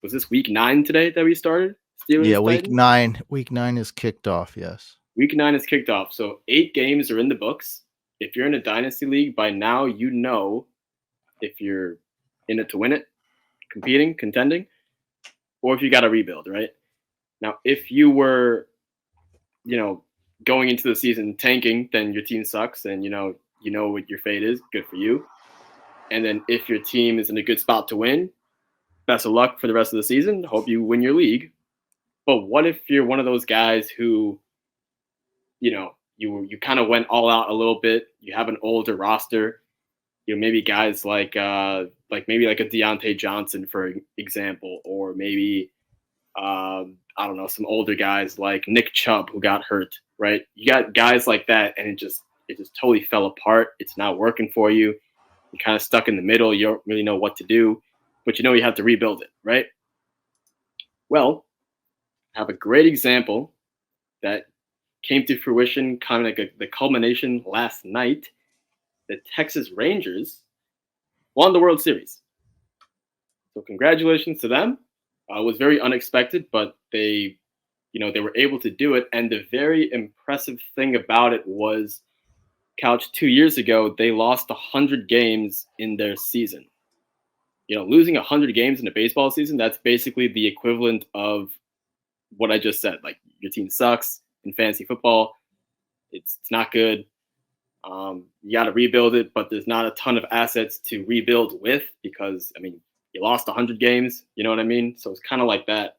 Was this week 9 today that we started? Yeah, Steelers week Titans. 9. Week 9 is kicked off. Yes. Week 9 is kicked off, so 8 games are in the books. If you're in a dynasty league by now, you know if you're in it to win it, competing, contending, or if you got to rebuild, right? Now, if you were, you know, going into the season tanking, then your team sucks, and you know what your fate is. Good for you. And then if your team is in a good spot to win, best of luck for the rest of the season. Hope you win your league. But what if you're one of those guys who, you kind of went all out a little bit. You have an older roster. Maybe guys like maybe like a Deontay Johnson, for example, or maybe I don't know, some older guys like Nick Chubb who got hurt. Right? You got guys like that, and it just totally fell apart. It's not working for you. You're kind of stuck in the middle. You don't really know what to do, but you have to rebuild it, right? Well, I have a great example that came to fruition, kind of like the culmination last night. The Texas Rangers won the World Series. So congratulations to them. It was very unexpected, but they were able to do it. And the very impressive thing about it was, Couch, 2 years ago, they lost 100 games in their season. Losing 100 games in a baseball season, that's basically the equivalent of what I just said. Like, your team sucks in fantasy football. It's not good. You got to rebuild it, but there's not a ton of assets to rebuild with because, you lost 100 games. You know what I mean? So it's kind of like that.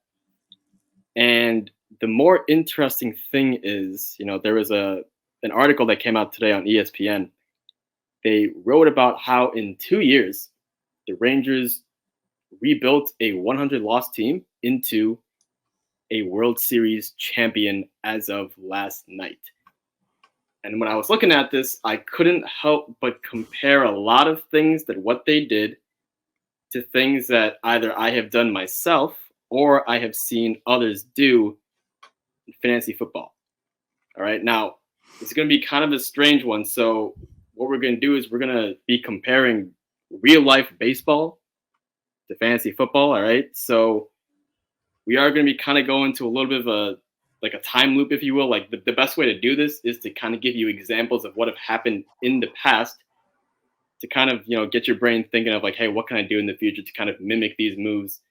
And the more interesting thing is, there was an article that came out today on ESPN. They wrote about how in 2 years, the Rangers rebuilt a 100-loss team into a World Series champion as of last night. And when I was looking at this, I couldn't help but compare a lot of things that what they did to things that either I have done myself or I have seen others do in fantasy football. All right. Now, it's going to be kind of a strange one. So what we're going to do is we're going to be comparing real life baseball to fantasy football. All right. So we are going to be kind of going to a little bit of a time loop, if you will. Like the best way to do this is to kind of give you examples of what have happened in the past to kind of, get your brain thinking of like, hey, what can I do in the future to kind of mimic these moves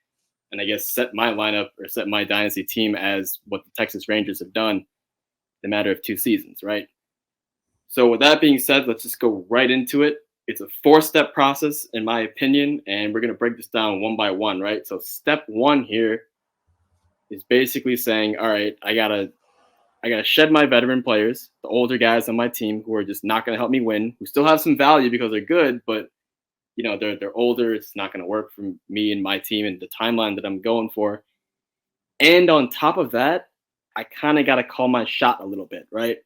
and I guess set my lineup or set my dynasty team as what the Texas Rangers have done in a matter of 2 seasons, right? So with that being said, let's just go right into it. It's a 4-step process, in my opinion, and we're going to break this down one by one, right? So step 1 here is basically saying, all right, I gotta shed my veteran players, the older guys on my team who are just not gonna help me win, who still have some value because they're good, but they're older. It's not gonna work for me and my team and the timeline that I'm going for. And on top of that, I kind of gotta call my shot a little bit, right?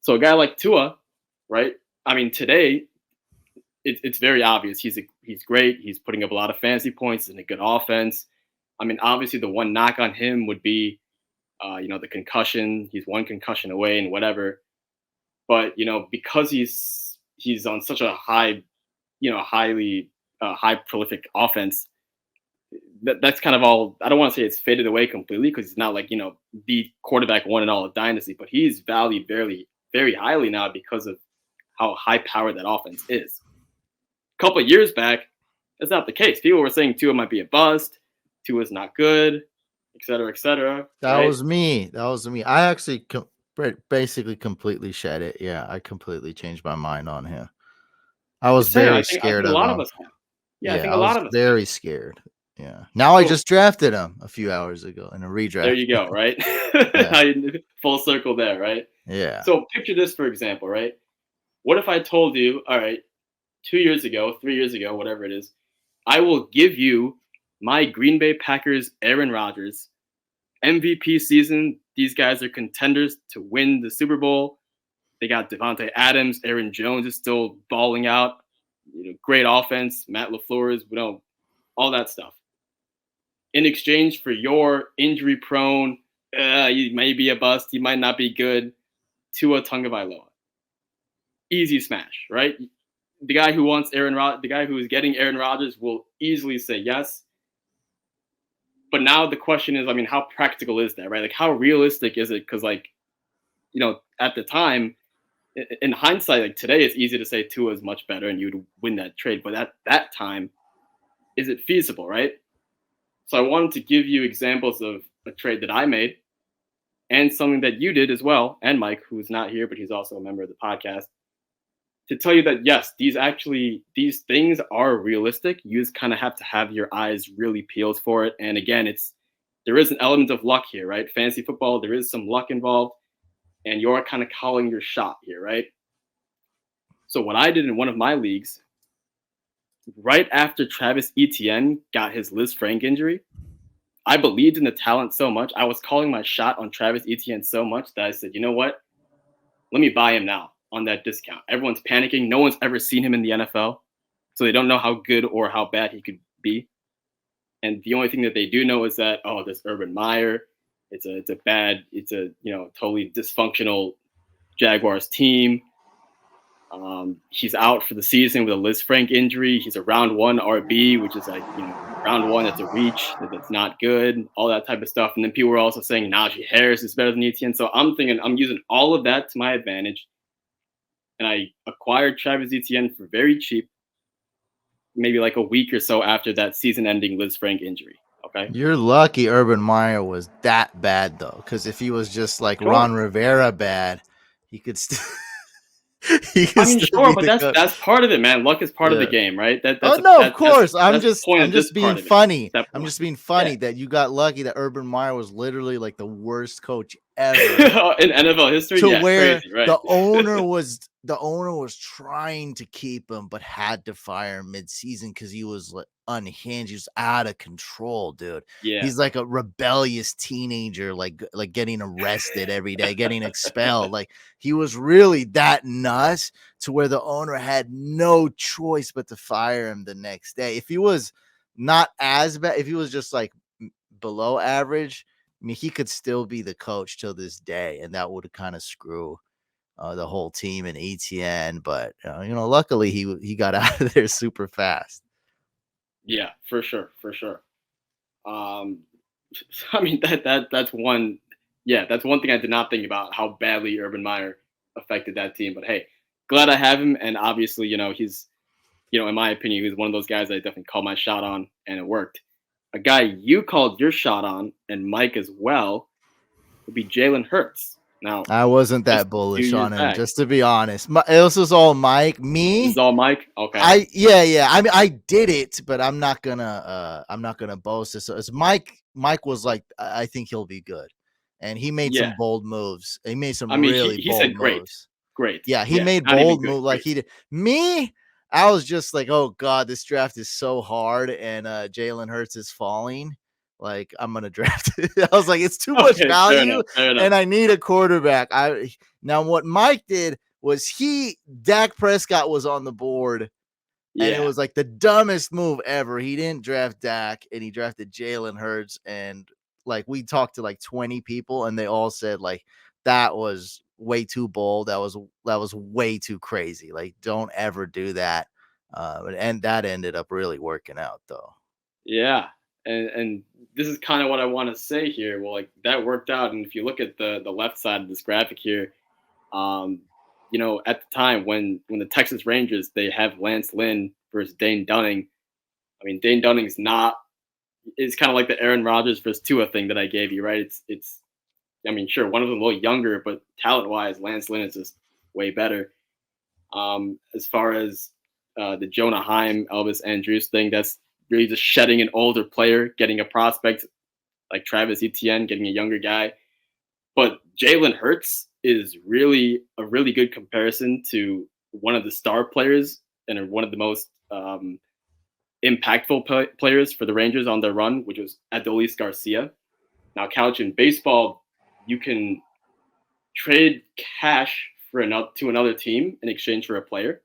So a guy like Tua, right? Today it's very obvious he's great. He's putting up a lot of fantasy points and a good offense. Obviously the one knock on him would be, the concussion. He's one concussion away and whatever. But because he's on such a high, highly high prolific offense, that's kind of all. I don't want to say it's faded away completely because he's not like the quarterback one and all of Dynasty, but he's valued very very highly now because of how high powered that offense is. A couple of years back, that's not the case. People were saying Tua might be a bust. Tua's not good, et cetera, et cetera. That Right? was me. That was me. I actually basically completely shed it. Yeah, I completely changed my mind on him. I was Just saying, very I scared think a of lot of him. us have. Yeah, I Yeah, think I a lot was of us have. very scared. Yeah. Now I So just drafted him a few hours ago in a there redraft. you go, right? Yeah. Full circle there, right? Yeah. So picture this, for example, right? What if I told you, all right, 2 years ago, 3 years ago, whatever it is, I will give you my Green Bay Packers Aaron Rodgers MVP season. These guys are contenders to win the Super Bowl. They got Devontae Adams, Aaron Jones is still balling out. Great offense. Matt LaFleur is, all that stuff. In exchange for your injury-prone, you may be a bust, you might not be good, Tua Tagovailoa. Easy smash, right? The guy who wants the guy who is getting Aaron Rodgers will easily say yes. but now the question is, I mean, how practical is that, right? Like, how realistic is it? Because, like, at the time, in hindsight, like today, it's easy to say Tua is much better and you'd win that trade. But at that time, is it feasible, right? So I wanted to give you examples of a trade that I made and something that you did as well, and Mike, who's not here, but he's also a member of the podcast, to tell you that yes, these things are realistic. You just kind of have to have your eyes really peeled for it. And again, there is an element of luck here, right? Fantasy football, there is some luck involved, and you're kind of calling your shot here, right? So what I did in one of my leagues, right after Travis Etienne got his Liz Frank injury, I believed in the talent so much. I was calling my shot on Travis Etienne so much that I said, you know what? Let me buy him now on that discount. Everyone's panicking. No one's ever seen him in the NFL, so they don't know how good or how bad he could be. And the only thing that they do know is that, oh, this Urban Meyer, it's a totally dysfunctional Jaguars team. He's out for the season with a Liz Frank injury. He's a round 1 RB, which is like, round 1, that's a reach, that's not good, all that type of stuff. And then people were also saying Najee Harris is better than Etienne. So I'm thinking I'm using all of that to my advantage. And I acquired Travis Etienne for very cheap, maybe like a week or so after that season-ending Liz Frank injury. Okay. You're lucky Urban Meyer was that bad, though, because if he was just like Sure. Ron Rivera bad, he could still. Sure, but that's part of it, man. Luck is part of the game, right? Of course. I'm just being funny. I'm just being funny that you got lucky that Urban Meyer was literally like the worst coach ever in NFL history. To where crazy, right? the owner was trying to keep him, but had to fire him mid-season because he was like unhinged. He was out of control, dude. Yeah, he's like a rebellious teenager, like getting arrested every day, getting expelled. Like he was really that nuts to where the owner had no choice but to fire him the next day. If he was not as bad, if he was just like below average, I mean, he could still be the coach till this day, and that would kind of screw the whole team and ETN. But luckily he got out of there super fast. Yeah, for sure. I mean that's one. Yeah, that's one thing I did not think about, how badly Urban Meyer affected that team. But hey, glad I have him, and obviously he's in my opinion he's one of those guys I definitely called my shot on, and it worked. A guy you called your shot on, and Mike as well, would be Jalen Hurts. Now, I wasn't that bullish on him, just to be honest. This was all Mike. Me, this is all Mike. Okay. I mean, I did it, but I'm not gonna boast this. So Mike was like, I think he'll be good, and he made some bold moves. He made some really he bold said moves. Great. Yeah, he made bold moves like he did. Me, I was just like, oh god, this draft is so hard, and Jalen Hurts is falling. Like, I'm gonna draft it. I was like, it's too much value, fair enough. And I need a quarterback. Now what Mike did was Dak Prescott was on the board, and it was like the dumbest move ever. He didn't draft Dak, and he drafted Jalen Hurts, and like we talked to like 20 people, and they all said like that was way too bold. That was way too crazy. Like, don't ever do that. And that ended up really working out, though. Yeah. And this is kind of what I want to say here. Well, like that worked out. And if you look at the left side of this graphic here, at the time when the Texas Rangers, they have Lance Lynn versus Dane Dunning. I mean, Dane Dunning's it's kind of like the Aaron Rodgers versus Tua thing that I gave you, right? It's I mean, sure, one of them a little younger, but talent-wise, Lance Lynn is just way better. As far as the Jonah Heim, Elvis Andrews thing, that's really just shedding an older player, getting a prospect like Travis Etienne, getting a younger guy. But Jalen Hurts is really a really good comparison to one of the star players and one of the most impactful players for the Rangers on their run, which was Adolis Garcia. Now, Couch, in baseball, you can trade cash to another team in exchange for a player.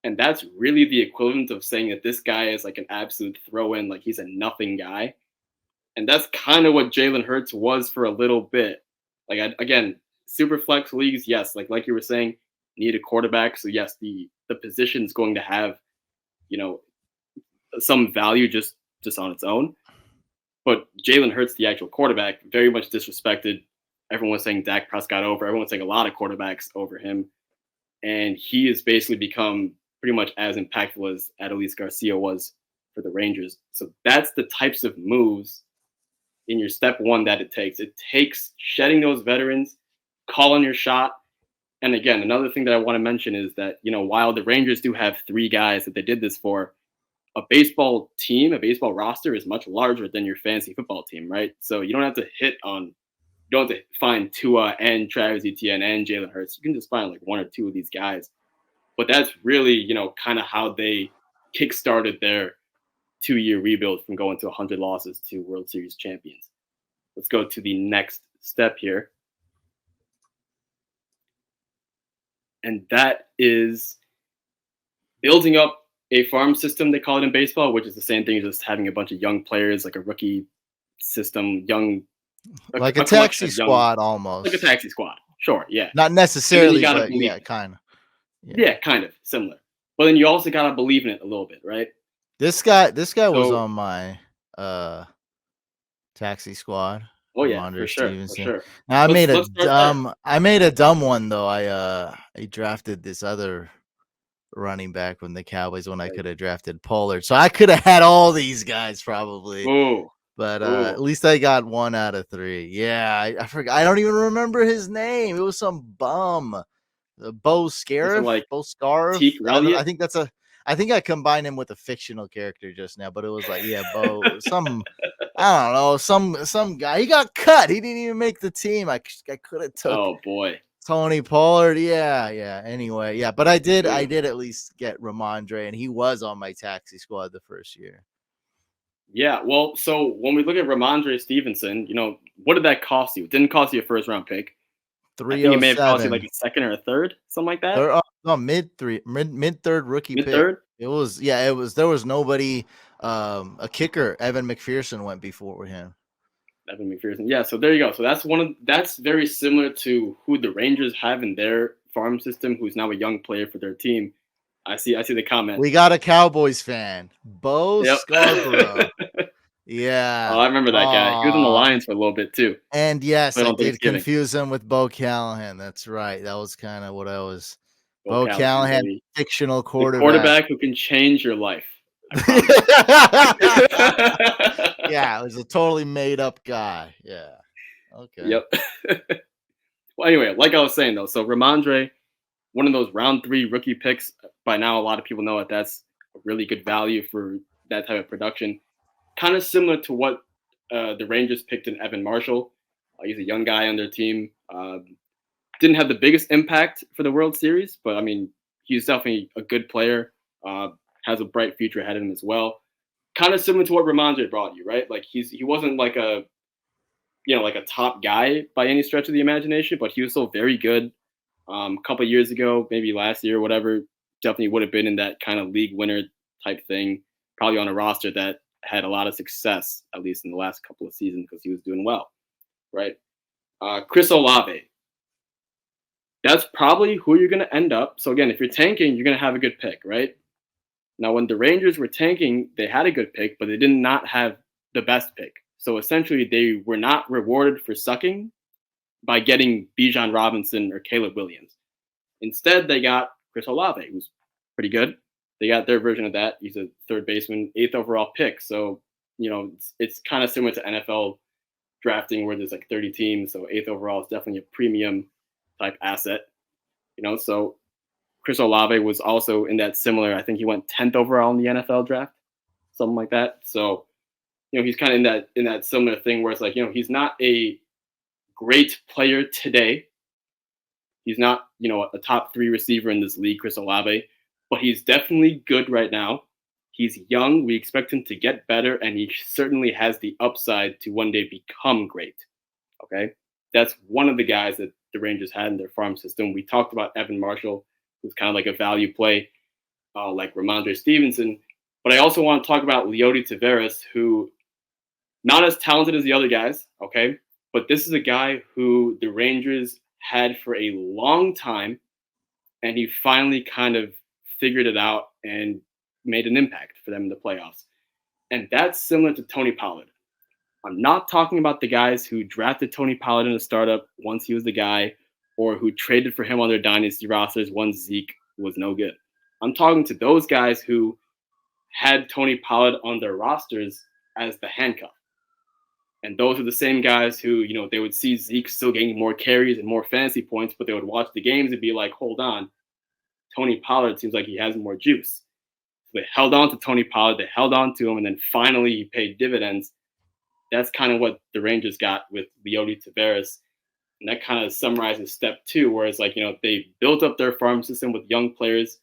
And that's really the equivalent of saying that this guy is like an absolute throw-in, like he's a nothing guy. And that's kind of what Jalen Hurts was for a little bit. Like, again, super flex leagues, yes, like you were saying, need a quarterback. So yes, the position is going to have, some value just on its own. But Jalen Hurts, the actual quarterback, very much disrespected. Everyone was saying Dak Prescott over. Everyone was saying a lot of quarterbacks over him. And he has basically become pretty much as impactful as Adolis Garcia was for the Rangers. So that's the types of moves in your step one that it takes. It takes shedding those veterans, calling your shot. And again, another thing that I want to mention is that, while the Rangers do have 3 guys that they did this for, a baseball team, a baseball roster is much larger than your fantasy football team, right? So you don't have to find Tua and Travis Etienne and Jalen Hurts. You can just find like 1 or 2 of these guys. But that's really, kind of how they kickstarted their 2-year rebuild from going to 100 losses to World Series champions. Let's go to the next step here. And that is building up a farm system, they call it in baseball, which is the same thing as just having a bunch of young players, like a rookie system, like a taxi squad almost. Like a taxi squad. Sure, yeah. Not necessarily, but yeah, kind of. Yeah, kind of similar. But then you also gotta believe in it a little bit, right? This guy was on my taxi squad. Oh yeah, for sure. Now, I made a dumb one though. I drafted this other running back from the Cowboys when I could have drafted Pollard. So I could have had all these guys probably. Ooh. But at least I got 1 out of 3. Yeah, I forgot. I don't even remember his name. It was some bum. Bo Scarif, like Bo Scarif. I think I combined him with a fictional character just now, but it was like, yeah, Bo, I don't know, some guy. He got cut. He didn't even make the team. I could have took. Oh boy, Tony Pollard. Yeah. Anyway, yeah, but I did at least get Ramondre, and he was on my taxi squad the first year. Yeah, well, so when we look at Ramondre Stevenson, what did that cost you? It didn't cost you a first round pick. I think it may have cost you like a second or a third, something like that. Mid third rookie pick. It was. There was nobody. A kicker, Evan McPherson, went before him. Evan McPherson. Yeah, so there you go. So that's very similar to who the Rangers have in their farm system, who's now a young player for their team. I see the comment. We got a Cowboys fan, Bo Scarborough. Yeah. Oh, I remember that guy. He was in the Lions for a little bit too. And yes, I did confuse him with Bo Callahan. That's right. That was kind of what I was. Bo Callahan, fictional quarterback who can change your life. Yeah, it was a totally made up guy. Yeah. Okay. Yep. Well, anyway, like I was saying though, so Ramondre, one of those round 3 rookie picks. By now, a lot of people know that that's a really good value for that type of production. Kind of similar to what the Rangers picked in Evan Marshall. He's a young guy on their team. Didn't have the biggest impact for the World Series, but I mean, he's definitely a good player. Has a bright future ahead of him as well. Kind of similar to what Ramondre brought you, right? Like he wasn't like a top guy by any stretch of the imagination, but he was still very good. A couple of years ago, maybe last year, whatever, definitely would have been in that kind of league winner type thing, probably on a roster that had a lot of success, at least in the last couple of seasons, because he was doing well, right? Chris Olave. That's probably who you're going to end up. So again, if you're tanking, you're going to have a good pick, right? Now, when the Rangers were tanking, they had a good pick, but they did not have the best pick. So essentially, they were not rewarded for sucking by getting Bijan Robinson or Caleb Williams. Instead, they got Chris Olave, who's pretty good. They got their version of that. He's a third baseman, 8th overall pick. So, it's kind of similar to NFL drafting where there's like 30 teams. So 8th overall is definitely a premium type asset. So Chris Olave was also in that similar, I think he went 10th overall in the NFL draft, something like that. So, he's kind of in that similar thing where it's like, he's not a great player today. He's not, a top 3 receiver in this league, Chris Olave, but he's definitely good right now. He's young. We expect him to get better, and he certainly has the upside to one day become great. Okay? That's one of the guys that the Rangers had in their farm system. We talked about Evan Marshall, who's kind of like a value play, like Ramondre Stevenson. But I also want to talk about Leody Taveras, who not as talented as the other guys, okay? But this is a guy who the Rangers had for a long time, and he finally kind of figured it out and made an impact for them in the playoffs. And that's similar to Tony Pollard. I'm not talking about the guys who drafted Tony Pollard in a startup once he was the guy, or who traded for him on their dynasty rosters once Zeke was no good. I'm talking to those guys who had Tony Pollard on their rosters as the handcuff. And those are the same guys who, they would see Zeke still getting more carries and more fantasy points, but they would watch the games and be like, hold on, Tony Pollard seems like he has more juice. So they held on to Tony Pollard, they held on to him, and then finally he paid dividends. That's kind of what the Rangers got with Leody Taveras. And that kind of summarizes step 2, where it's like, they built up their farm system with young players,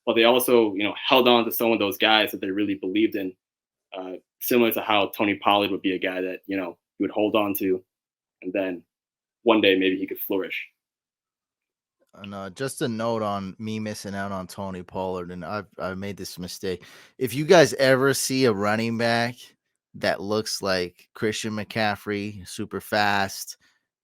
but they also, held on to some of those guys that they really believed in. Similar to how Tony Pollard would be a guy that, you would hold on to, and then one day maybe he could flourish. And just a note on me missing out on Tony Pollard, and I've made this mistake. If you guys ever see a running back that looks like Christian McCaffrey, super fast,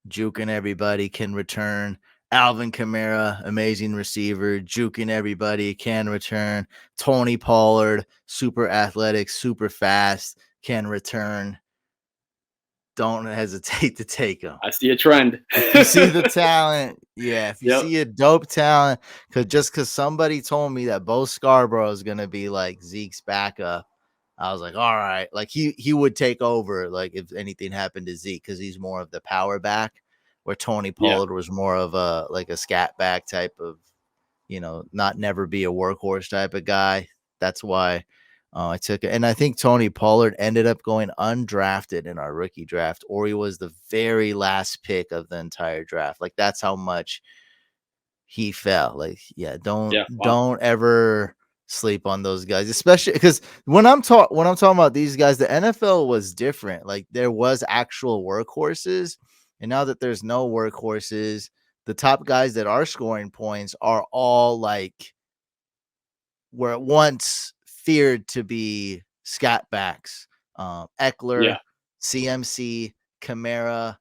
juking everybody, can return. Alvin Kamara, amazing receiver, juking everybody, can return. Tony Pollard, super athletic, super fast, can return. Don't hesitate to take him. I see a trend. If you see the talent, if you see a dope talent, because somebody told me that Bo Scarborough is going to be like Zeke's backup, I was like, all right, like he would take over, like if anything happened to Zeke, because he's more of the power back, where Tony Pollard was more of a scat back type of, not never be a workhorse type of guy. That's why I took it. And I think Tony Pollard ended up going undrafted in our rookie draft, or he was the very last pick of the entire draft. Like, that's how much he fell. Like, don't ever sleep on those guys, especially because when I'm talking about these guys, the NFL was different. Like, there was actual workhorses, and now that there's no workhorses, the top guys that are scoring points are all like were at once feared to be scat backs. Eckler, CMC, Kamara,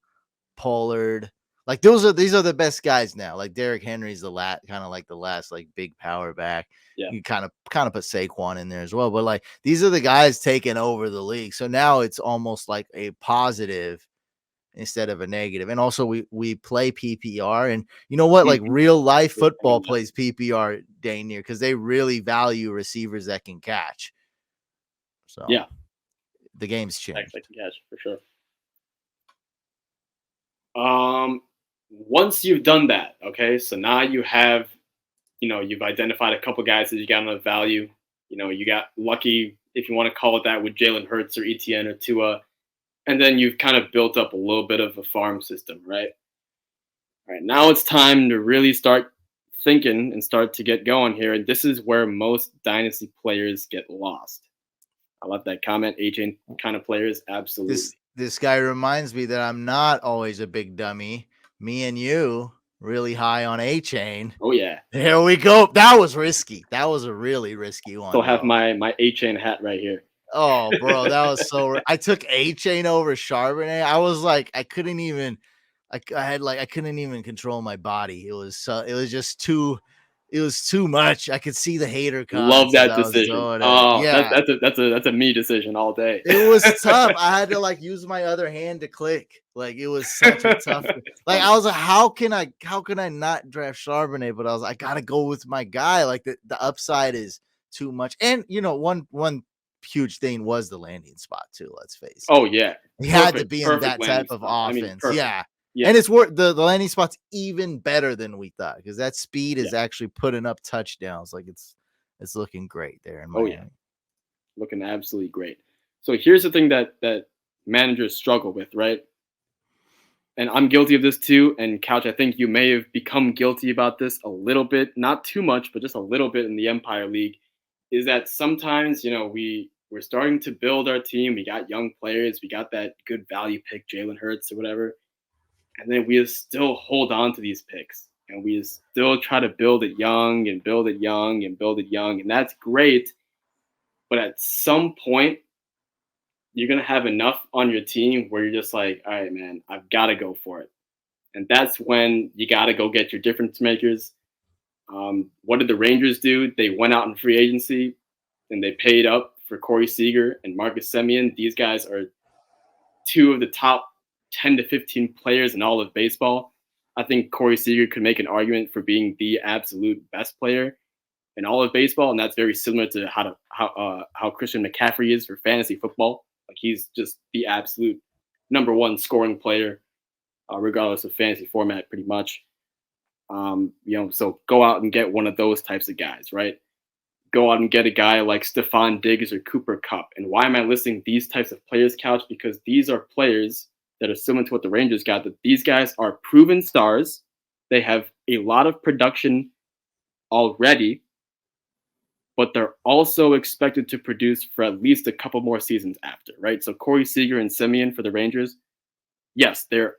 Pollard. Like, these are the best guys now. Like, Derrick Henry's the kind of like the last like big power back. Yeah. You kind of put Saquon in there as well. But like, these are the guys taking over the league. So now it's almost like a positive instead of a negative. And also we play PPR, and you know what? Like, real life football plays PPR day near, because they really value receivers that can catch. So the game's changed. That can catch for sure. Once you've done that, okay, so now you have, you've identified a couple guys that you got enough value. You got lucky, if you want to call it that, with Jalen Hurts or Etienne or Tua. And then you've kind of built up a little bit of a farm system, right? All right, now it's time to really start thinking and start to get going here. And this is where most dynasty players get lost. I love that comment. A-chain kind of players, absolutely. This guy reminds me that I'm not always a big dummy. Me and you really high on A-chain. Oh, yeah. Here we go. That was risky. That was a really risky one. Still have my A-chain hat right here. Oh, bro, that was so. I took A-chain over Charbonnet. I was like, I couldn't even control my body. It was just too. It was too much. I could see the hater comments. Love that decision. That's a me decision all day. It was tough. I had to like use my other hand to click. Like, it was such a tough. Like, I was like, how can I not draft Charbonnet? But I was like, I gotta go with my guy. Like, the upside is too much. And one huge thing was the landing spot too. Let's face it. Oh yeah, he had to be in that type of offense. Yeah, and it's the landing spot's even better than we thought, because that speed is actually putting up touchdowns. Like, it's looking great there in Miami. Looking absolutely great. So here's the thing that managers struggle with, right? And I'm guilty of this too. And Couch, I think you may have become guilty about this a little bit, not too much, but just a little bit in the Empire League. Is that sometimes, we're starting to build our team. We got young players. We got that good value pick, Jalen Hurts or whatever. And then we still hold on to these picks. And we still try to build it young and build it young and build it young. And that's great. But at some point, you're going to have enough on your team where you're just like, all right, man, I've got to go for it. And that's when you got to go get your difference makers. What did the Rangers do? They went out in free agency and they paid up for Corey Seager and Marcus Semien. These guys are two of the top 10 to 15 players in all of baseball. I think Corey Seager could make an argument for being the absolute best player in all of baseball, and that's very similar to how Christian McCaffrey is for fantasy football. Like, he's just the absolute number one scoring player, regardless of fantasy format, pretty much. So go out and get one of those types of guys, right? Go out and get a guy like Stephon Diggs or Cooper Kupp. And why am I listing these types of players, Couch? Because these are players that are similar to what the Rangers got, that these guys are proven stars. They have a lot of production already, but they're also expected to produce for at least a couple more seasons after, right? So Corey Seager and Semien for the Rangers, yes, they're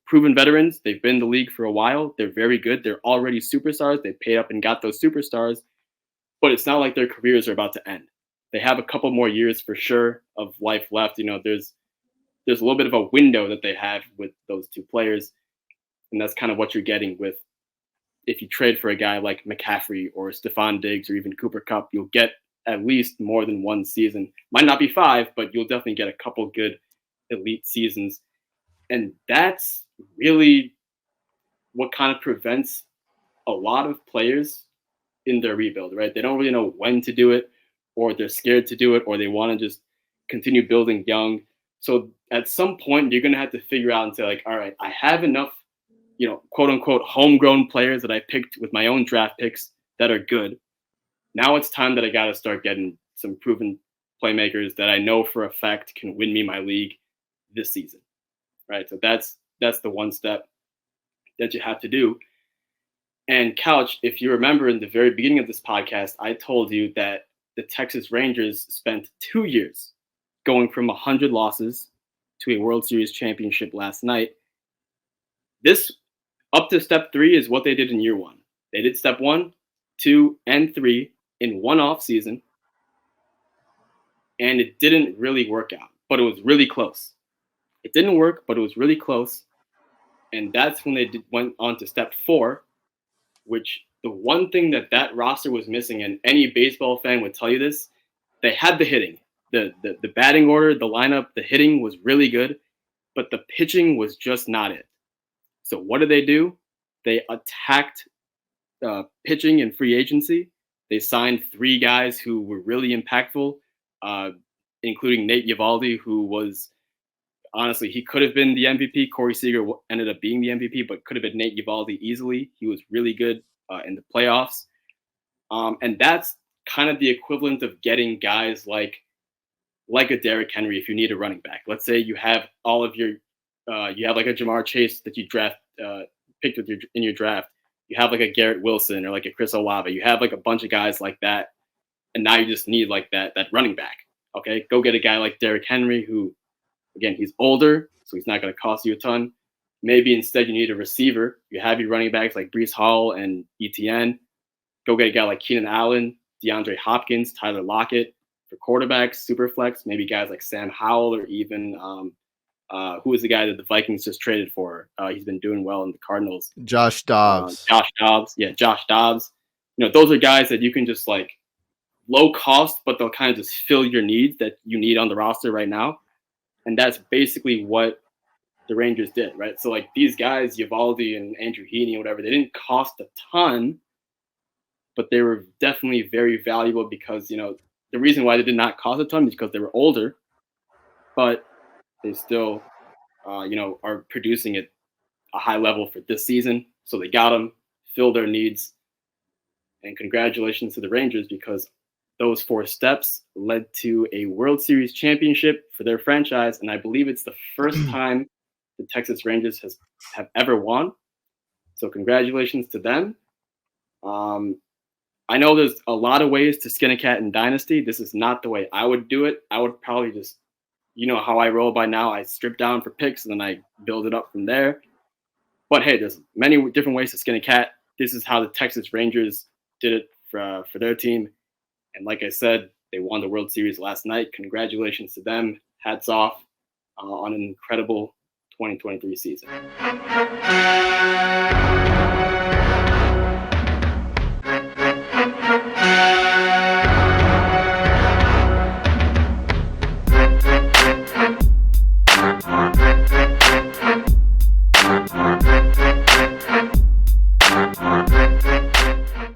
proven veterans. They've been in the league for a while. They're very good. They're already superstars. They paid up and got those superstars. But it's not like their careers are about to end. They have a couple more years for sure of life left. There's a little bit of a window that they have with those two players. And that's kind of what you're getting with, if you trade for a guy like McCaffrey or Stephon Diggs or even Cooper Kupp, you'll get at least more than one season. Might not be 5, but you'll definitely get a couple good elite seasons. And that's really what kind of prevents a lot of players in their rebuild, right? They don't really know when to do it, or they're scared to do it, or they want to just continue building young. So at some point, you're going to have to figure out and say, like, all right, I have enough, quote unquote, homegrown players that I picked with my own draft picks that are good. Now it's time that I got to start getting some proven playmakers that I know for a fact can win me my league this season, right? So that's the one step that you have to do. And Couch, if you remember in the very beginning of this podcast, I told you that the Texas Rangers spent 2 years going from 100 losses to a World Series championship last night. This up to step 3 is what they did in year 1. They did step 1, 2, and 3 in one off season. And it didn't really work out, but it was really close. It didn't work, but it was really close. And that's when they went on to step 4, which the one thing that roster was missing, and any baseball fan would tell you this, they had the hitting. The batting order, the lineup, the hitting was really good, but the pitching was just not it. So what did they do? They attacked pitching in free agency. They signed 3 guys who were really impactful, including Nate Eovaldi, who was, honestly, he could have been the MVP. Corey Seager ended up being the MVP, but could have been Nate Eovaldi easily. He was really good in the playoffs. And that's kind of the equivalent of getting guys like a Derrick Henry if you need a running back. Let's say you have all of your you have like a Jamar Chase that you picked in your draft. You have like a Garrett Wilson or like a Chris Olave. You have like a bunch of guys like that, and now you just need like that running back. Okay, go get a guy like Derrick Henry, who, again, he's older, so he's not going to cost you a ton. Maybe instead you need a receiver. You have your running backs like Breece Hall and ETN. Go get a guy like Keenan Allen, DeAndre Hopkins, Tyler Lockett. For quarterbacks, super flex, maybe guys like Sam Howell, or even who is the guy that the Vikings just traded for? He's been doing well in the Cardinals. Josh Dobbs. Yeah, Josh Dobbs. Those are guys that you can just like low cost, but they'll kind of just fill your needs that you need on the roster right now. And that's basically what the Rangers did, right? So like these guys, Eovaldi and Andrew Heaney, whatever, they didn't cost a ton, but they were definitely very valuable because, the reason why they did not cost a ton is because they were older, but they still, are producing at a high level for this season. So they got them, filled their needs, and congratulations to the Rangers because those 4 steps led to a World Series championship for their franchise, and I believe it's the first time the Texas Rangers have ever won. So congratulations to them. I know there's a lot of ways to skin a cat in Dynasty. This is not the way I would do it. I would probably just, how I roll by now. I strip down for picks, and then I build it up from there. But hey, there's many different ways to skin a cat. This is how the Texas Rangers did it for their team. And like I said, they won the World Series last night. Congratulations to them. Hats off on an incredible 2023 season.